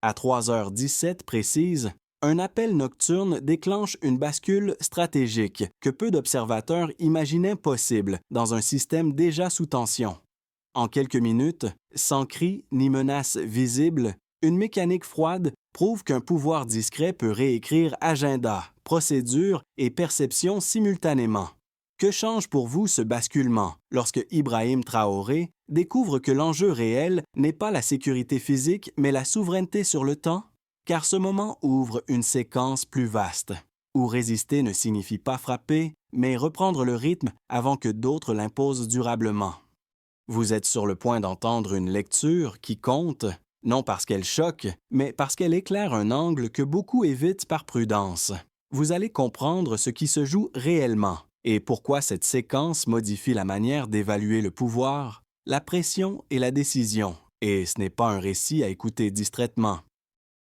À 3h17 précise, un appel nocturne déclenche une bascule stratégique que peu d'observateurs imaginaient possible dans un système déjà sous tension. En quelques minutes, sans cri ni menace visible, une mécanique froide prouve qu'un pouvoir discret peut réécrire agenda, procédure et perception simultanément. Que change pour vous ce basculement lorsque Ibrahim Traoré découvre que l'enjeu réel n'est pas la sécurité physique mais la souveraineté sur le temps? Car ce moment ouvre une séquence plus vaste, où résister ne signifie pas frapper, mais reprendre le rythme avant que d'autres l'imposent durablement. Vous êtes sur le point d'entendre une lecture qui compte, non parce qu'elle choque, mais parce qu'elle éclaire un angle que beaucoup évitent par prudence. Vous allez comprendre ce qui se joue réellement et pourquoi cette séquence modifie la manière d'évaluer le pouvoir, la pression et la décision, et ce n'est pas un récit à écouter distraitement.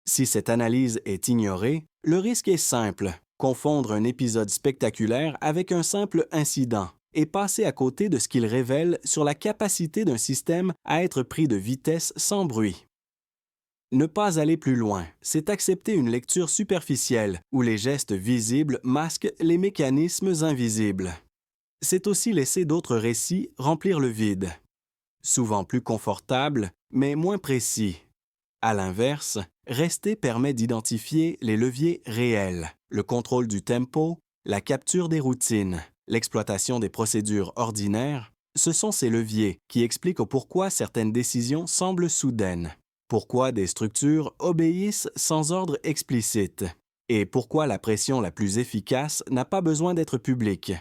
Si cette analyse est ignorée, le risque est simple, confondre un épisode spectaculaire avec un simple incident et passer à côté de ce qu'il révèle sur la capacité d'un système à être pris de vitesse sans bruit. Ne pas aller plus loin, c'est accepter une lecture superficielle où les gestes visibles masquent les mécanismes invisibles. C'est aussi laisser d'autres récits remplir le vide, souvent plus confortables, mais moins précis. À l'inverse, rester permet d'identifier les leviers réels, le contrôle du tempo, la capture des routines, l'exploitation des procédures ordinaires. Ce sont ces leviers qui expliquent pourquoi certaines décisions semblent soudaines, pourquoi des structures obéissent sans ordre explicite, et pourquoi la pression la plus efficace n'a pas besoin d'être publique.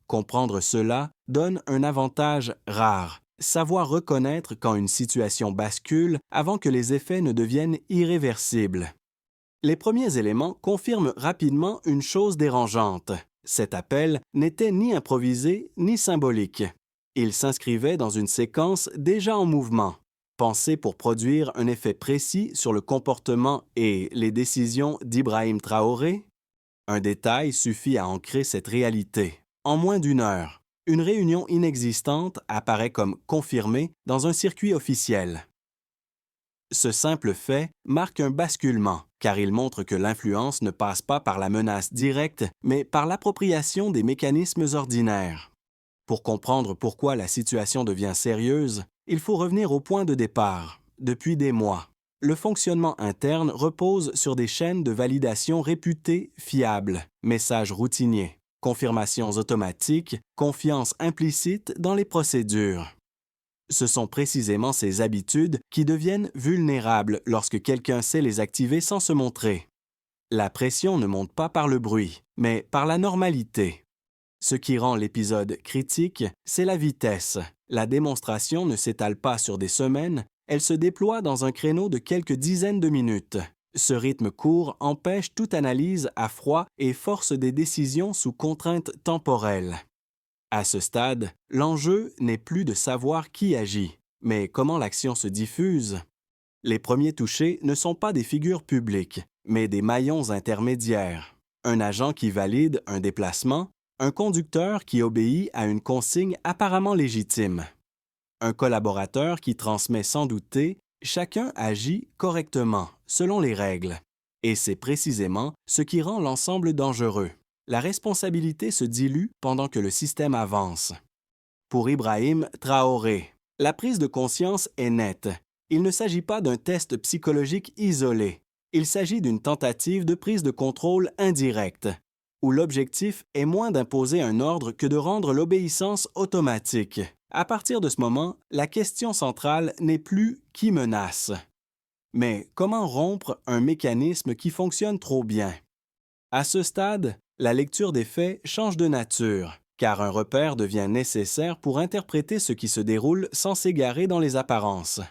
Comprendre cela donne un avantage rare. Savoir reconnaître quand une situation bascule avant que les effets ne deviennent irréversibles. Les premiers éléments confirment rapidement une chose dérangeante. Cet appel n'était ni improvisé ni symbolique. Il s'inscrivait dans une séquence déjà en mouvement, pensée pour produire un effet précis sur le comportement et les décisions d'Ibrahim Traoré. Un détail suffit à ancrer cette réalité. En moins d'une heure, une réunion inexistante apparaît comme confirmée dans un circuit officiel. Ce simple fait marque un basculement, car il montre que l'influence ne passe pas par la menace directe, mais par l'appropriation des mécanismes ordinaires. Pour comprendre pourquoi la situation devient sérieuse, il faut revenir au point de départ. Depuis des mois, le fonctionnement interne repose sur des chaînes de validation réputées fiables, messages routiniers, confirmations automatiques, confiance implicite dans les procédures. Ce sont précisément ces habitudes qui deviennent vulnérables lorsque quelqu'un sait les activer sans se montrer. La pression ne monte pas par le bruit, mais par la normalité. Ce qui rend l'épisode critique, c'est la vitesse. La démonstration ne s'étale pas sur des semaines, elle se déploie dans un créneau de quelques dizaines de minutes. Ce rythme court empêche toute analyse à froid et force des décisions sous contrainte temporelle. À ce stade, l'enjeu n'est plus de savoir qui agit, mais comment l'action se diffuse. Les premiers touchés ne sont pas des figures publiques, mais des maillons intermédiaires. Un agent qui valide un déplacement, un conducteur qui obéit à une consigne apparemment légitime. Un collaborateur qui transmet sans douter, chacun agit correctement, selon les règles. Et c'est précisément ce qui rend l'ensemble dangereux. La responsabilité se dilue pendant que le système avance. Pour Ibrahim Traoré, la prise de conscience est nette. Il ne s'agit pas d'un test psychologique isolé. Il s'agit d'une tentative de prise de contrôle indirecte, où l'objectif est moins d'imposer un ordre que de rendre l'obéissance automatique. À partir de ce moment, la question centrale n'est plus qui menace, mais comment rompre un mécanisme qui fonctionne trop bien. À ce stade, la lecture des faits change de nature, car un repère devient nécessaire pour interpréter ce qui se déroule sans s'égarer dans les apparences.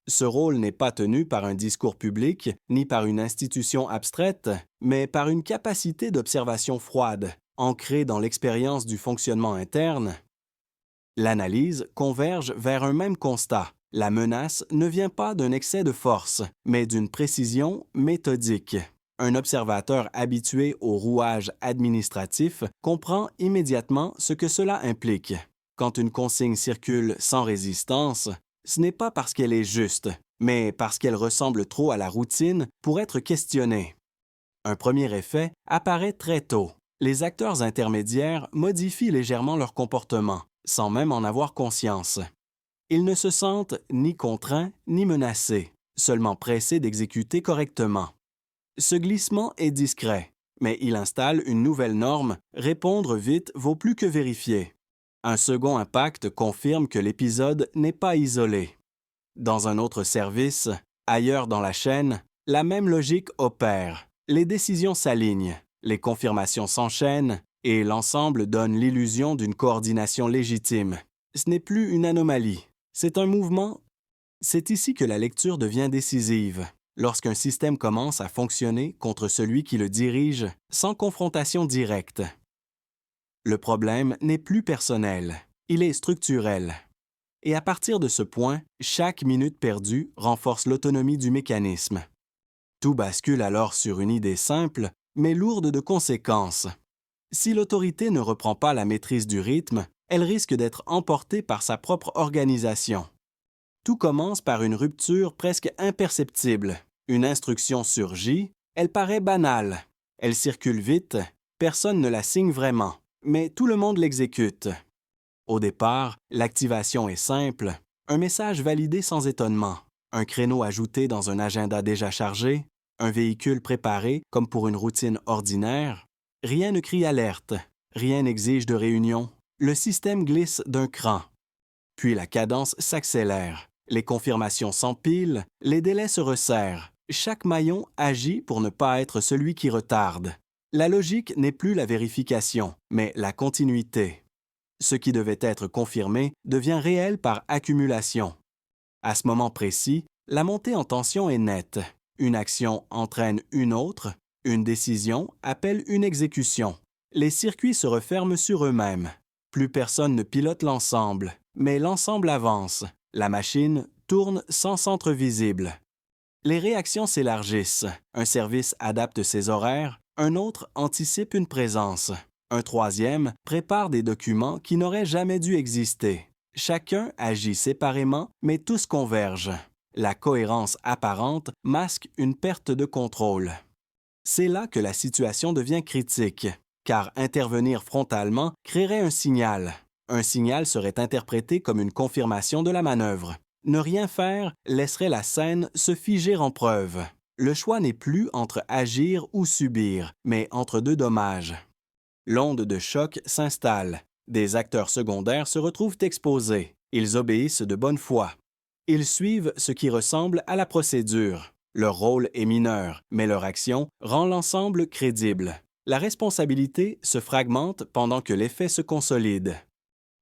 Ce rôle n'est pas tenu par un discours public, ni par une institution abstraite, mais par une capacité d'observation froide, ancrée dans l'expérience du fonctionnement interne. L'analyse converge vers un même constat. La menace ne vient pas d'un excès de force, mais d'une précision méthodique. Un observateur habitué au rouage administratif comprend immédiatement ce que cela implique. Quand une consigne circule sans résistance, ce n'est pas parce qu'elle est juste, mais parce qu'elle ressemble trop à la routine pour être questionnée. Un premier effet apparaît très tôt. Les acteurs intermédiaires modifient légèrement leur comportement, sans même en avoir conscience. Ils ne se sentent ni contraints ni menacés, seulement pressés d'exécuter correctement. Ce glissement est discret, mais il installe une nouvelle norme: répondre vite vaut plus que vérifier. Un second impact confirme que l'épisode n'est pas isolé. Dans un autre service, ailleurs dans la chaîne, la même logique opère. Les décisions s'alignent, les confirmations s'enchaînent et l'ensemble donne l'illusion d'une coordination légitime. Ce n'est plus une anomalie, c'est un mouvement. C'est ici que la lecture devient décisive, lorsqu'un système commence à fonctionner contre celui qui le dirige sans confrontation directe. Le problème n'est plus personnel, il est structurel. Et à partir de ce point, chaque minute perdue renforce l'autonomie du mécanisme. Tout bascule alors sur une idée simple, mais lourde de conséquences. Si l'autorité ne reprend pas la maîtrise du rythme, elle risque d'être emportée par sa propre organisation. Tout commence par une rupture presque imperceptible. Une instruction surgit, elle paraît banale. Elle circule vite, personne ne la signe vraiment, mais tout le monde l'exécute. Au départ, l'activation est simple, un message validé sans étonnement, un créneau ajouté dans un agenda déjà chargé, un véhicule préparé comme pour une routine ordinaire. Rien ne crie alerte, rien n'exige de réunion. Le système glisse d'un cran. Puis la cadence s'accélère, les confirmations s'empilent, les délais se resserrent. Chaque maillon agit pour ne pas être celui qui retarde. La logique n'est plus la vérification, mais la continuité. Ce qui devait être confirmé devient réel par accumulation. À ce moment précis, la montée en tension est nette. Une action entraîne une autre, une décision appelle une exécution. Les circuits se referment sur eux-mêmes. Plus personne ne pilote l'ensemble, mais l'ensemble avance. La machine tourne sans centre visible. Les réactions s'élargissent. Un service adapte ses horaires, un autre anticipe une présence. Un troisième prépare des documents qui n'auraient jamais dû exister. Chacun agit séparément, mais tous convergent. La cohérence apparente masque une perte de contrôle. C'est là que la situation devient critique, car intervenir frontalement créerait un signal. Un signal serait interprété comme une confirmation de la manœuvre. Ne rien faire laisserait la scène se figer en preuve. Le choix n'est plus entre agir ou subir, mais entre deux dommages. L'onde de choc s'installe. Des acteurs secondaires se retrouvent exposés. Ils obéissent de bonne foi. Ils suivent ce qui ressemble à la procédure. Leur rôle est mineur, mais leur action rend l'ensemble crédible. La responsabilité se fragmente pendant que l'effet se consolide.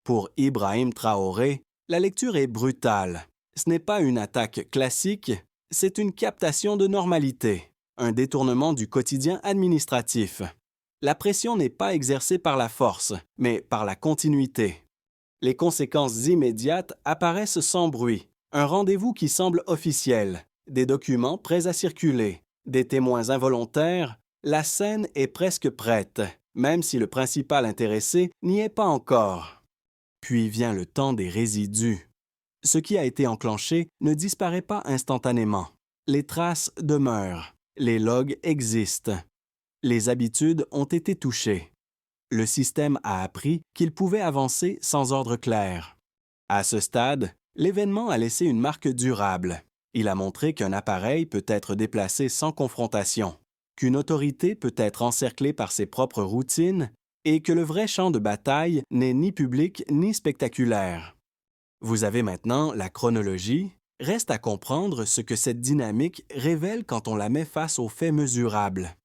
Pour Ibrahim Traoré, la lecture est brutale. Ce n'est pas une attaque classique, c'est une captation de normalité, un détournement du quotidien administratif. La pression n'est pas exercée par la force, mais par la continuité. Les conséquences immédiates apparaissent sans bruit. Un rendez-vous qui semble officiel, des documents prêts à circuler, des témoins involontaires, la scène est presque prête, même si le principal intéressé n'y est pas encore. Puis vient le temps des résidus. Ce qui a été enclenché ne disparaît pas instantanément. Les traces demeurent, les logs existent. Les habitudes ont été touchées. Le système a appris qu'il pouvait avancer sans ordre clair. À ce stade, l'événement a laissé une marque durable. Il a montré qu'un appareil peut être déplacé sans confrontation, qu'une autorité peut être encerclée par ses propres routines et que le vrai champ de bataille n'est ni public ni spectaculaire. Vous avez maintenant la chronologie. Reste à comprendre ce que cette dynamique révèle quand on la met face aux faits mesurables.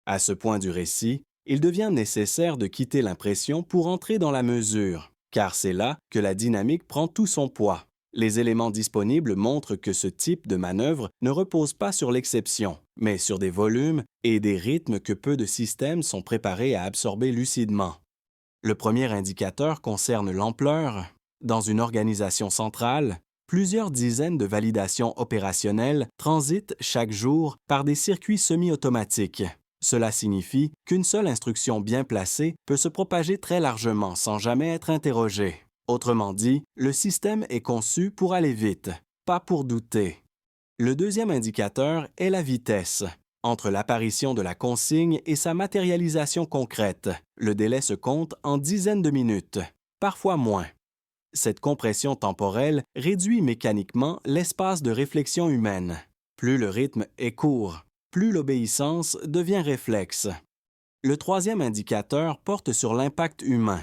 À ce point du récit, il devient nécessaire de quitter l'impression pour entrer dans la mesure, car c'est là que la dynamique prend tout son poids. Les éléments disponibles montrent que ce type de manœuvre ne repose pas sur l'exception, mais sur des volumes et des rythmes que peu de systèmes sont préparés à absorber lucidement. Le premier indicateur concerne l'ampleur. Dans une organisation centrale, plusieurs dizaines de validations opérationnelles transitent chaque jour par des circuits semi-automatiques. Cela signifie qu'une seule instruction bien placée peut se propager très largement sans jamais être interrogée. Autrement dit, le système est conçu pour aller vite, pas pour douter. Le deuxième indicateur est la vitesse. Entre l'apparition de la consigne et sa matérialisation concrète, le délai se compte en dizaines de minutes, parfois moins. Cette compression temporelle réduit mécaniquement l'espace de réflexion humaine. Plus le rythme est court, plus l'obéissance devient réflexe. Le troisième indicateur porte sur l'impact humain.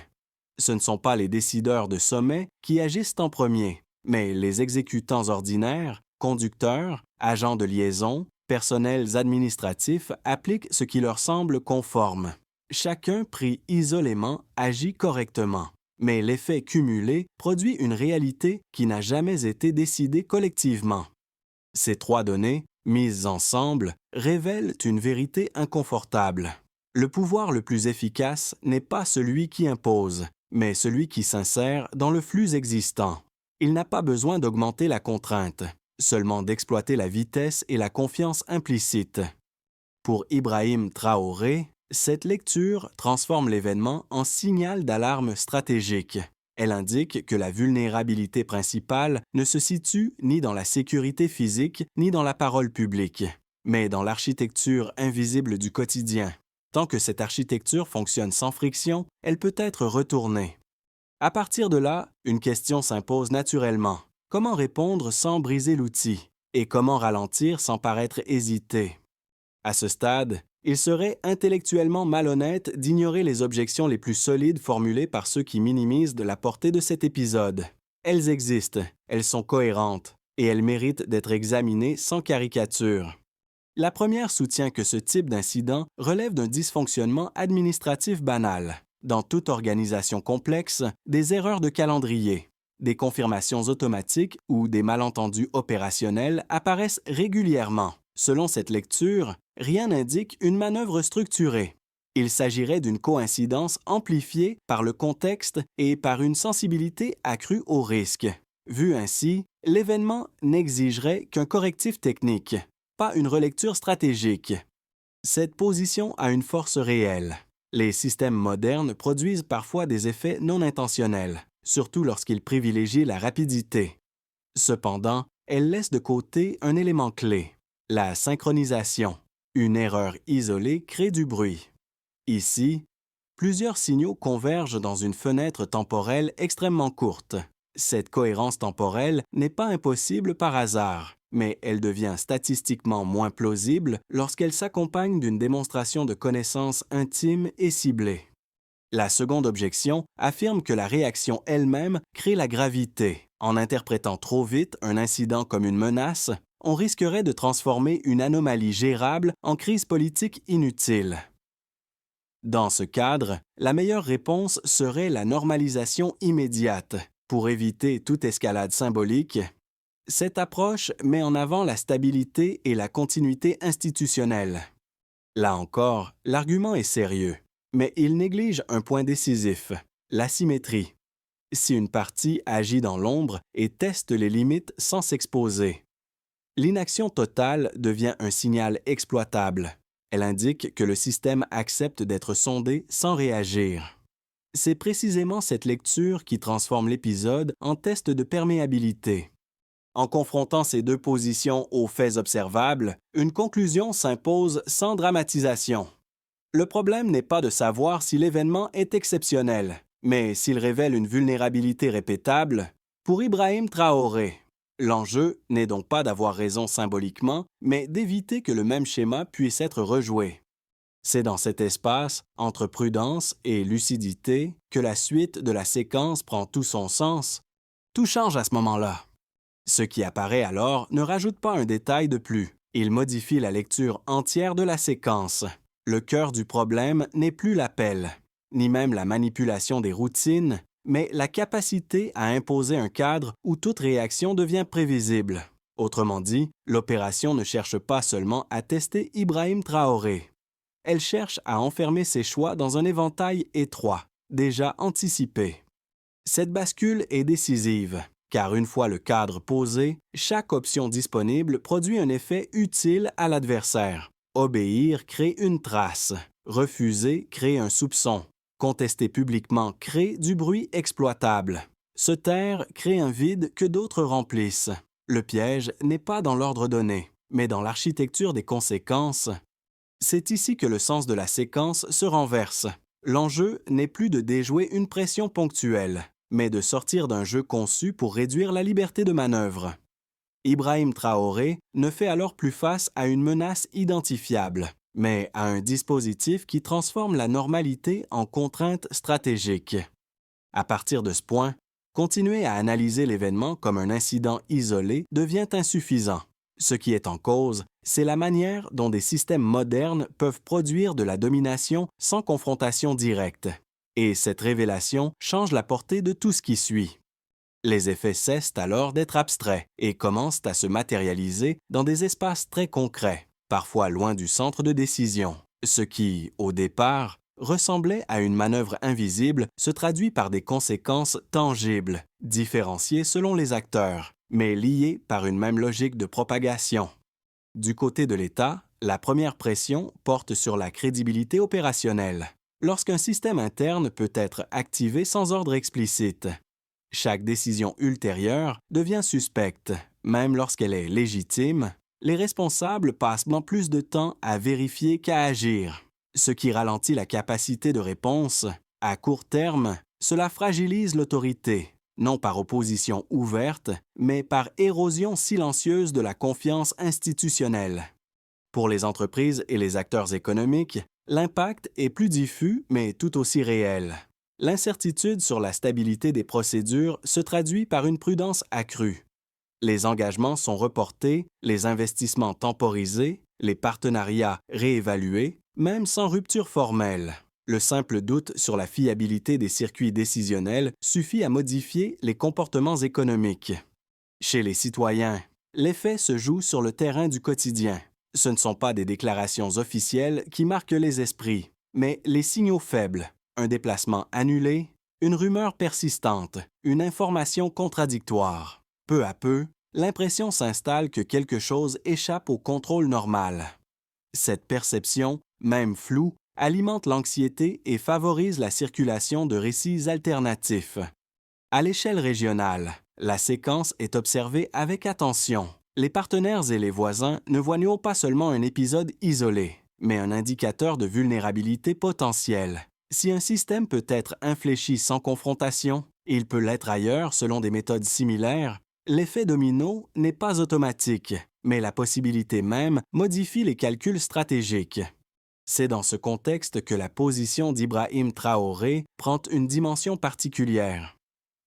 Ce ne sont pas les décideurs de sommet qui agissent en premier, mais les exécutants ordinaires, conducteurs, agents de liaison, personnels administratifs appliquent ce qui leur semble conforme. Chacun pris isolément agit correctement, mais l'effet cumulé produit une réalité qui n'a jamais été décidée collectivement. Ces trois données, mises ensemble, révèlent une vérité inconfortable. Le pouvoir le plus efficace n'est pas celui qui impose, mais celui qui s'insère dans le flux existant. Il n'a pas besoin d'augmenter la contrainte, seulement d'exploiter la vitesse et la confiance implicite. Pour Ibrahim Traoré, cette lecture transforme l'événement en signal d'alarme stratégique. Elle indique que la vulnérabilité principale ne se situe ni dans la sécurité physique ni dans la parole publique, mais dans l'architecture invisible du quotidien. Tant que cette architecture fonctionne sans friction, elle peut être retournée. À partir de là, une question s'impose naturellement. Comment répondre sans briser l'outil? Et comment ralentir sans paraître hésiter? À ce stade, il serait intellectuellement malhonnête d'ignorer les objections les plus solides formulées par ceux qui minimisent de la portée de cet épisode. Elles existent, elles sont cohérentes, et elles méritent d'être examinées sans caricature. La première soutient que ce type d'incident relève d'un dysfonctionnement administratif banal. Dans toute organisation complexe, des erreurs de calendrier, des confirmations automatiques ou des malentendus opérationnels apparaissent régulièrement. Selon cette lecture, rien n'indique une manœuvre structurée. Il s'agirait d'une coïncidence amplifiée par le contexte et par une sensibilité accrue au risque. Vu ainsi, l'événement n'exigerait qu'un correctif technique, pas une relecture stratégique. Cette position a une force réelle. Les systèmes modernes produisent parfois des effets non intentionnels, surtout lorsqu'ils privilégient la rapidité. Cependant, elle laisse de côté un élément clé, la synchronisation. Une erreur isolée crée du bruit. Ici, plusieurs signaux convergent dans une fenêtre temporelle extrêmement courte. Cette cohérence temporelle n'est pas impossible par hasard, mais elle devient statistiquement moins plausible lorsqu'elle s'accompagne d'une démonstration de connaissances intimes et ciblées. La seconde objection affirme que la réaction elle-même crée la gravité. En interprétant trop vite un incident comme une menace, on risquerait de transformer une anomalie gérable en crise politique inutile. Dans ce cadre, la meilleure réponse serait la normalisation immédiate. Pour éviter toute escalade symbolique, cette approche met en avant la stabilité et la continuité institutionnelle. Là encore, l'argument est sérieux, mais il néglige un point décisif, l'asymétrie. Si une partie agit dans l'ombre et teste les limites sans s'exposer, l'inaction totale devient un signal exploitable. Elle indique que le système accepte d'être sondé sans réagir. C'est précisément cette lecture qui transforme l'épisode en test de perméabilité. En confrontant ces deux positions aux faits observables, une conclusion s'impose sans dramatisation. Le problème n'est pas de savoir si l'événement est exceptionnel, mais s'il révèle une vulnérabilité répétable. Pour Ibrahim Traoré, l'enjeu n'est donc pas d'avoir raison symboliquement, mais d'éviter que le même schéma puisse être rejoué. C'est dans cet espace, entre prudence et lucidité, que la suite de la séquence prend tout son sens. Tout change à ce moment-là. Ce qui apparaît alors ne rajoute pas un détail de plus. Il modifie la lecture entière de la séquence. Le cœur du problème n'est plus l'appel, ni même la manipulation des routines, mais la capacité à imposer un cadre où toute réaction devient prévisible. Autrement dit, l'opération ne cherche pas seulement à tester Ibrahim Traoré. Elle cherche à enfermer ses choix dans un éventail étroit, déjà anticipé. Cette bascule est décisive, car une fois le cadre posé, chaque option disponible produit un effet utile à l'adversaire. Obéir crée une trace, refuser crée un soupçon, contester publiquement crée du bruit exploitable, se taire crée un vide que d'autres remplissent. Le piège n'est pas dans l'ordre donné, mais dans l'architecture des conséquences. C'est ici que le sens de la séquence se renverse. L'enjeu n'est plus de déjouer une pression ponctuelle, mais de sortir d'un jeu conçu pour réduire la liberté de manœuvre. Ibrahim Traoré ne fait alors plus face à une menace identifiable, mais à un dispositif qui transforme la normalité en contrainte stratégique. À partir de ce point, continuer à analyser l'événement comme un incident isolé devient insuffisant. Ce qui est en cause, c'est la manière dont des systèmes modernes peuvent produire de la domination sans confrontation directe. Et cette révélation change la portée de tout ce qui suit. Les effets cessent alors d'être abstraits et commencent à se matérialiser dans des espaces très concrets, parfois loin du centre de décision. Ce qui, au départ, ressemblait à une manœuvre invisible se traduit par des conséquences tangibles, différenciées selon les acteurs, mais liées par une même logique de propagation. Du côté de l'État, la première pression porte sur la crédibilité opérationnelle, lorsqu'un système interne peut être activé sans ordre explicite. Chaque décision ultérieure devient suspecte, même lorsqu'elle est légitime. Les responsables passent plus de temps à vérifier qu'à agir, ce qui ralentit la capacité de réponse. À court terme, cela fragilise l'autorité, non par opposition ouverte, mais par érosion silencieuse de la confiance institutionnelle. Pour les entreprises et les acteurs économiques, l'impact est plus diffus, mais tout aussi réel. L'incertitude sur la stabilité des procédures se traduit par une prudence accrue. Les engagements sont reportés, les investissements temporisés, les partenariats réévalués, même sans rupture formelle. Le simple doute sur la fiabilité des circuits décisionnels suffit à modifier les comportements économiques. Chez les citoyens, l'effet se joue sur le terrain du quotidien. Ce ne sont pas des déclarations officielles qui marquent les esprits, mais les signaux faibles. Un déplacement annulé, une rumeur persistante, une information contradictoire. Peu à peu, l'impression s'installe que quelque chose échappe au contrôle normal. Cette perception, même floue, alimente l'anxiété et favorise la circulation de récits alternatifs. À l'échelle régionale, la séquence est observée avec attention. Les partenaires et les voisins ne voient pas seulement un épisode isolé, mais un indicateur de vulnérabilité potentielle. Si un système peut être infléchi sans confrontation, et il peut l'être ailleurs selon des méthodes similaires, l'effet domino n'est pas automatique, mais la possibilité même modifie les calculs stratégiques. C'est dans ce contexte que la position d'Ibrahim Traoré prend une dimension particulière.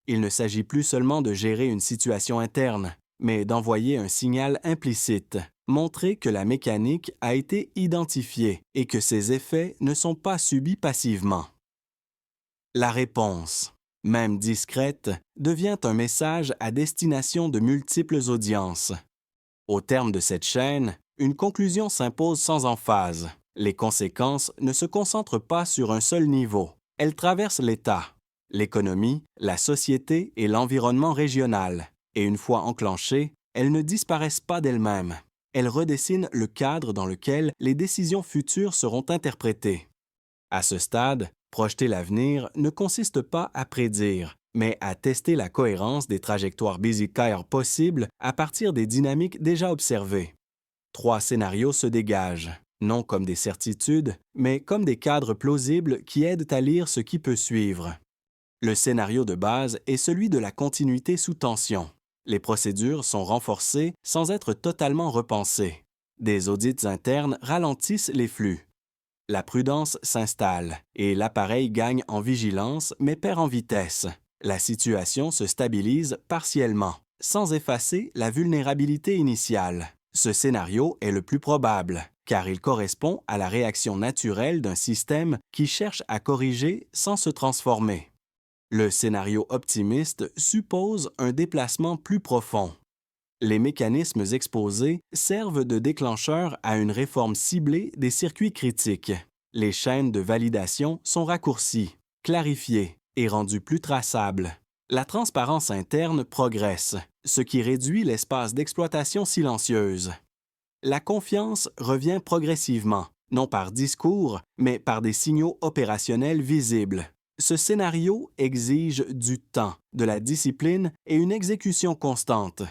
Il ne s'agit plus seulement de gérer une situation interne, mais d'envoyer un signal implicite, montrer que la mécanique a été identifiée et que ses effets ne sont pas subis passivement. La réponse, même discrète, devient un message à destination de multiples audiences. Au terme de cette chaîne, une conclusion s'impose sans emphase. Les conséquences ne se concentrent pas sur un seul niveau. Elles traversent l'État, l'économie, la société et l'environnement régional. Et une fois enclenchées, elles ne disparaissent pas d'elles-mêmes. Elles redessinent le cadre dans lequel les décisions futures seront interprétées. À ce stade, projeter l'avenir ne consiste pas à prédire, mais à tester la cohérence des trajectoires basicaires possibles à partir des dynamiques déjà observées. 3 scénarios se dégagent, non comme des certitudes, mais comme des cadres plausibles qui aident à lire ce qui peut suivre. Le scénario de base est celui de la continuité sous tension. Les procédures sont renforcées sans être totalement repensées. Des audits internes ralentissent les flux. La prudence s'installe et l'appareil gagne en vigilance mais perd en vitesse. La situation se stabilise partiellement, sans effacer la vulnérabilité initiale. Ce scénario est le plus probable, car il correspond à la réaction naturelle d'un système qui cherche à corriger sans se transformer. Le scénario optimiste suppose un déplacement plus profond. Les mécanismes exposés servent de déclencheur à une réforme ciblée des circuits critiques. Les chaînes de validation sont raccourcies, clarifiées et rendues plus traçables. La transparence interne progresse, ce qui réduit l'espace d'exploitation silencieuse. La confiance revient progressivement, non par discours, mais par des signaux opérationnels visibles. Ce scénario exige du temps, de la discipline et une exécution constante.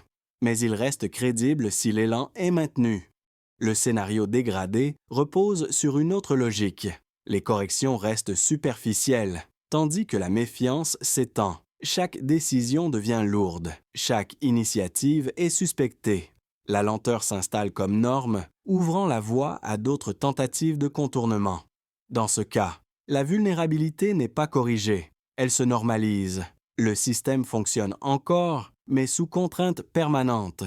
mais il reste crédible si l'élan est maintenu. Le scénario dégradé repose sur une autre logique. Les corrections restent superficielles, tandis que la méfiance s'étend. Chaque décision devient lourde, chaque initiative est suspectée. La lenteur s'installe comme norme, ouvrant la voie à d'autres tentatives de contournement. Dans ce cas, la vulnérabilité n'est pas corrigée, elle se normalise. Le système fonctionne encore, mais sous contrainte permanente.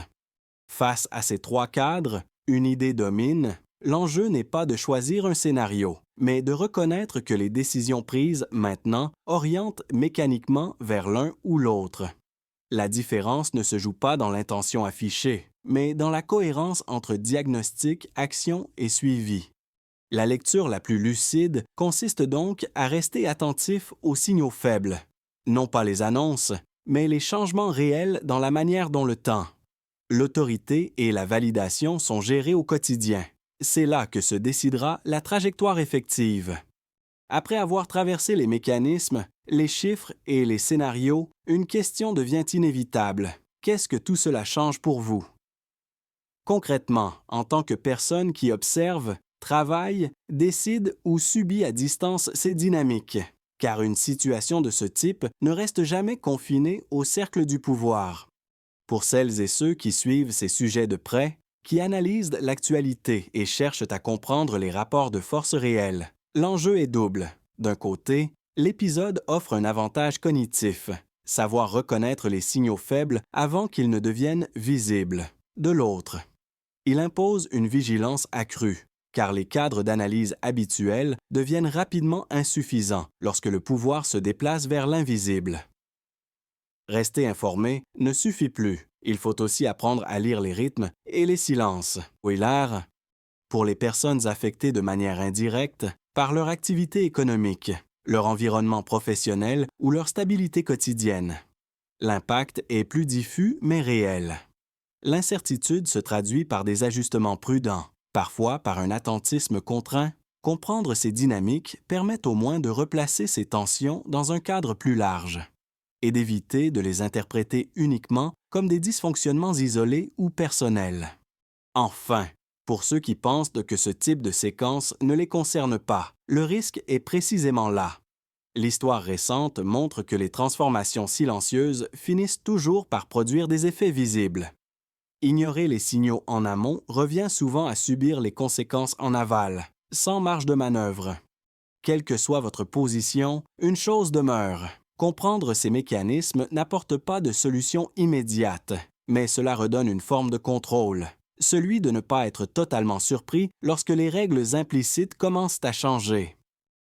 Face à ces trois cadres, une idée domine. L'enjeu n'est pas de choisir un scénario, mais de reconnaître que les décisions prises maintenant orientent mécaniquement vers l'un ou l'autre. La différence ne se joue pas dans l'intention affichée, mais dans la cohérence entre diagnostic, action et suivi. La lecture la plus lucide consiste donc à rester attentif aux signaux faibles, non pas les annonces, mais les changements réels dans la manière dont le temps. L'autorité et la validation sont gérées au quotidien. C'est là que se décidera la trajectoire effective. Après avoir traversé les mécanismes, les chiffres et les scénarios, une question devient inévitable. Qu'est-ce que tout cela change pour vous? Concrètement, en tant que personne qui observe, travaille, décide ou subit à distance ces dynamiques, car une situation de ce type ne reste jamais confinée au cercle du pouvoir. Pour celles et ceux qui suivent ces sujets de près, qui analysent l'actualité et cherchent à comprendre les rapports de force réels, l'enjeu est double. D'un côté, l'épisode offre un avantage cognitif, savoir reconnaître les signaux faibles avant qu'ils ne deviennent visibles. De l'autre, il impose une vigilance accrue, car les cadres d'analyse habituels deviennent rapidement insuffisants lorsque le pouvoir se déplace vers l'invisible. Rester informé ne suffit plus. Il faut aussi apprendre à lire les rythmes et les silences. Wheeler, pour les personnes affectées de manière indirecte par leur activité économique, leur environnement professionnel ou leur stabilité quotidienne. L'impact est plus diffus mais réel. L'incertitude se traduit par des ajustements prudents, parfois par un attentisme contraint. Comprendre ces dynamiques permet au moins de replacer ces tensions dans un cadre plus large et d'éviter de les interpréter uniquement comme des dysfonctionnements isolés ou personnels. Enfin, pour ceux qui pensent que ce type de séquence ne les concerne pas, le risque est précisément là. L'histoire récente montre que les transformations silencieuses finissent toujours par produire des effets visibles. Ignorer les signaux en amont revient souvent à subir les conséquences en aval, sans marge de manœuvre. Quelle que soit votre position, une chose demeure. Comprendre ces mécanismes n'apporte pas de solution immédiate, mais cela redonne une forme de contrôle, celui de ne pas être totalement surpris lorsque les règles implicites commencent à changer.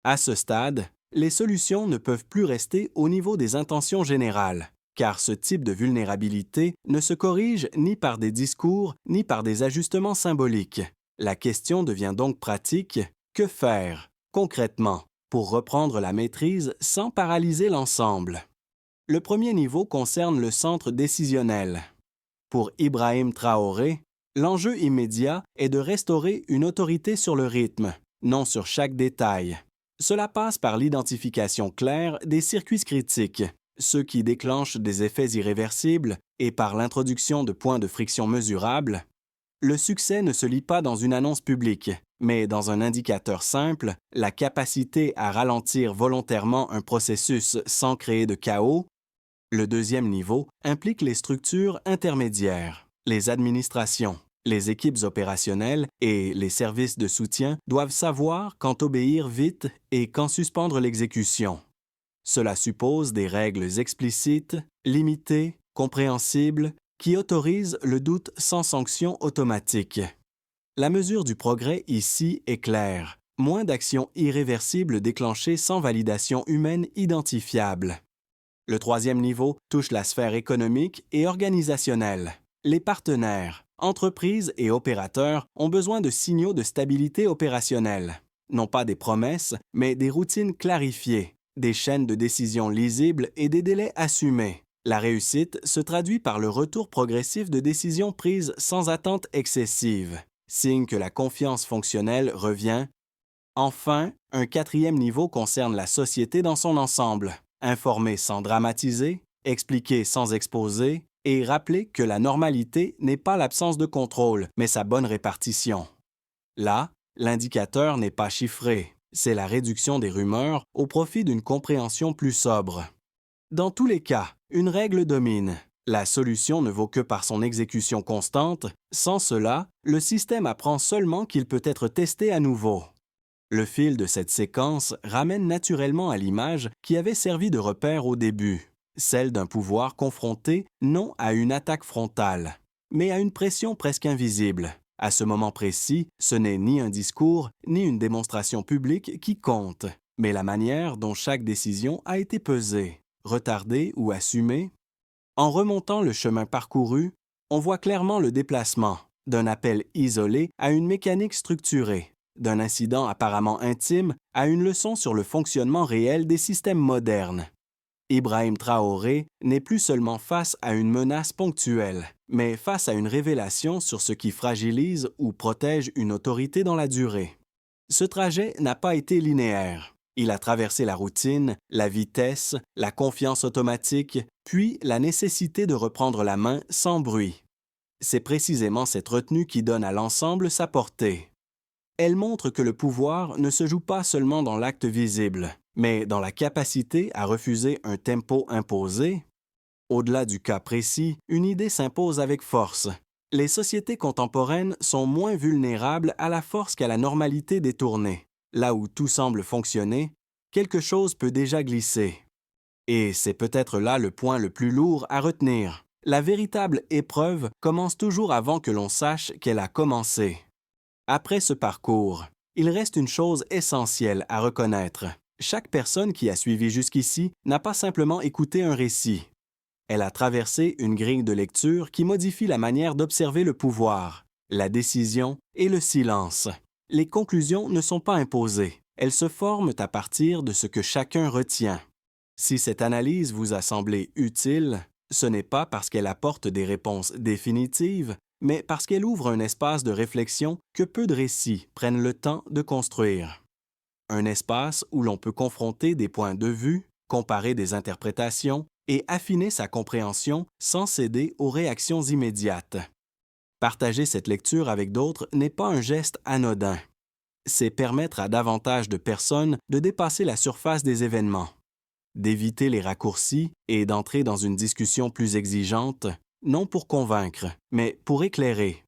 À ce stade, les solutions ne peuvent plus rester au niveau des intentions générales, car ce type de vulnérabilité ne se corrige ni par des discours ni par des ajustements symboliques. La question devient donc pratique. Que faire, concrètement, pour reprendre la maîtrise sans paralyser l'ensemble? Le premier niveau concerne le centre décisionnel. Pour Ibrahim Traoré, l'enjeu immédiat est de restaurer une autorité sur le rythme, non sur chaque détail. Cela passe par l'identification claire des circuits critiques, ceux qui déclenchent des effets irréversibles, et par l'introduction de points de friction mesurables. Le succès ne se lie pas dans une annonce publique, mais dans un indicateur simple, la capacité à ralentir volontairement un processus sans créer de chaos. Le deuxième niveau implique les structures intermédiaires. Les administrations, les équipes opérationnelles et les services de soutien doivent savoir quand obéir vite et quand suspendre l'exécution. Cela suppose des règles explicites, limitées, compréhensibles, qui autorisent le doute sans sanction automatique. La mesure du progrès ici est claire. Moins d'actions irréversibles déclenchées sans validation humaine identifiable. Le troisième niveau touche la sphère économique et organisationnelle. Les partenaires, entreprises et opérateurs ont besoin de signaux de stabilité opérationnelle. Non pas des promesses, mais des routines clarifiées, des chaînes de décision lisibles et des délais assumés. La réussite se traduit par le retour progressif de décisions prises sans attente excessive, signe que la confiance fonctionnelle revient. Enfin, un quatrième niveau concerne la société dans son ensemble. Informer sans dramatiser, expliquer sans exposer, et rappelez que la normalité n'est pas l'absence de contrôle, mais sa bonne répartition. Là, l'indicateur n'est pas chiffré, c'est la réduction des rumeurs au profit d'une compréhension plus sobre. Dans tous les cas, une règle domine. La solution ne vaut que par son exécution constante. Sans cela, le système apprend seulement qu'il peut être testé à nouveau. Le fil de cette séquence ramène naturellement à l'image qui avait servi de repère au début, celle d'un pouvoir confronté non à une attaque frontale, mais à une pression presque invisible. À ce moment précis, ce n'est ni un discours, ni une démonstration publique qui compte, mais la manière dont chaque décision a été pesée, retardée ou assumée. En remontant le chemin parcouru, on voit clairement le déplacement d'un appel isolé à une mécanique structurée, d'un incident apparemment intime à une leçon sur le fonctionnement réel des systèmes modernes. Ibrahim Traoré n'est plus seulement face à une menace ponctuelle, mais face à une révélation sur ce qui fragilise ou protège une autorité dans la durée. Ce trajet n'a pas été linéaire. Il a traversé la routine, la vitesse, la confiance automatique, puis la nécessité de reprendre la main sans bruit. C'est précisément cette retenue qui donne à l'ensemble sa portée. Elle montre que le pouvoir ne se joue pas seulement dans l'acte visible, mais dans la capacité à refuser un tempo imposé. Au-delà du cas précis, une idée s'impose avec force. Les sociétés contemporaines sont moins vulnérables à la force qu'à la normalité détournée. Là où tout semble fonctionner, quelque chose peut déjà glisser. Et c'est peut-être là le point le plus lourd à retenir. La véritable épreuve commence toujours avant que l'on sache qu'elle a commencé. Après ce parcours, il reste une chose essentielle à reconnaître. Chaque personne qui a suivi jusqu'ici n'a pas simplement écouté un récit. Elle a traversé une grille de lecture qui modifie la manière d'observer le pouvoir, la décision et le silence. Les conclusions ne sont pas imposées. Elles se forment à partir de ce que chacun retient. Si cette analyse vous a semblé utile, ce n'est pas parce qu'elle apporte des réponses définitives, mais parce qu'elle ouvre un espace de réflexion que peu de récits prennent le temps de construire. Un espace où l'on peut confronter des points de vue, comparer des interprétations et affiner sa compréhension sans céder aux réactions immédiates. Partager cette lecture avec d'autres n'est pas un geste anodin. C'est permettre à davantage de personnes de dépasser la surface des événements, d'éviter les raccourcis et d'entrer dans une discussion plus exigeante, non pour convaincre, mais pour éclairer.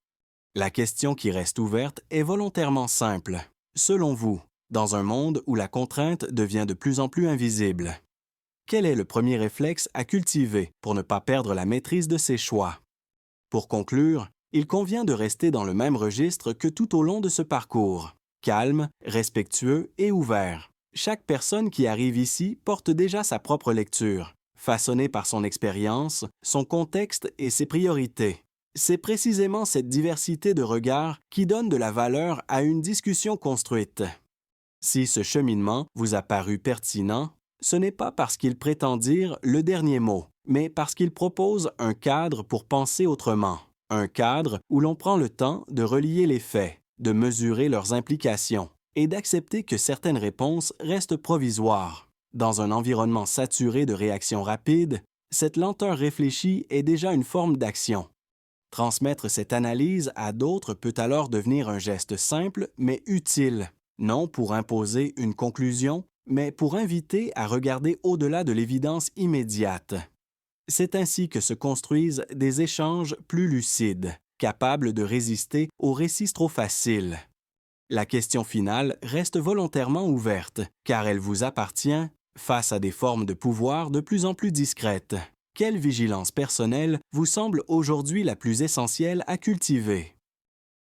La question qui reste ouverte est volontairement simple. Selon vous, dans un monde où la contrainte devient de plus en plus invisible, quel est le premier réflexe à cultiver pour ne pas perdre la maîtrise de ses choix? Pour conclure, il convient de rester dans le même registre que tout au long de ce parcours, calme, respectueux et ouvert. Chaque personne qui arrive ici porte déjà sa propre lecture, façonnée par son expérience, son contexte et ses priorités. C'est précisément cette diversité de regards qui donne de la valeur à une discussion construite. Si ce cheminement vous a paru pertinent, ce n'est pas parce qu'il prétend dire le dernier mot, mais parce qu'il propose un cadre pour penser autrement. Un cadre où l'on prend le temps de relier les faits, de mesurer leurs implications et d'accepter que certaines réponses restent provisoires. Dans un environnement saturé de réactions rapides, cette lenteur réfléchie est déjà une forme d'action. Transmettre cette analyse à d'autres peut alors devenir un geste simple mais utile, non pour imposer une conclusion, mais pour inviter à regarder au-delà de l'évidence immédiate. C'est ainsi que se construisent des échanges plus lucides, capables de résister aux récits trop faciles. La question finale reste volontairement ouverte, car elle vous appartient face à des formes de pouvoir de plus en plus discrètes. Quelle vigilance personnelle vous semble aujourd'hui la plus essentielle à cultiver?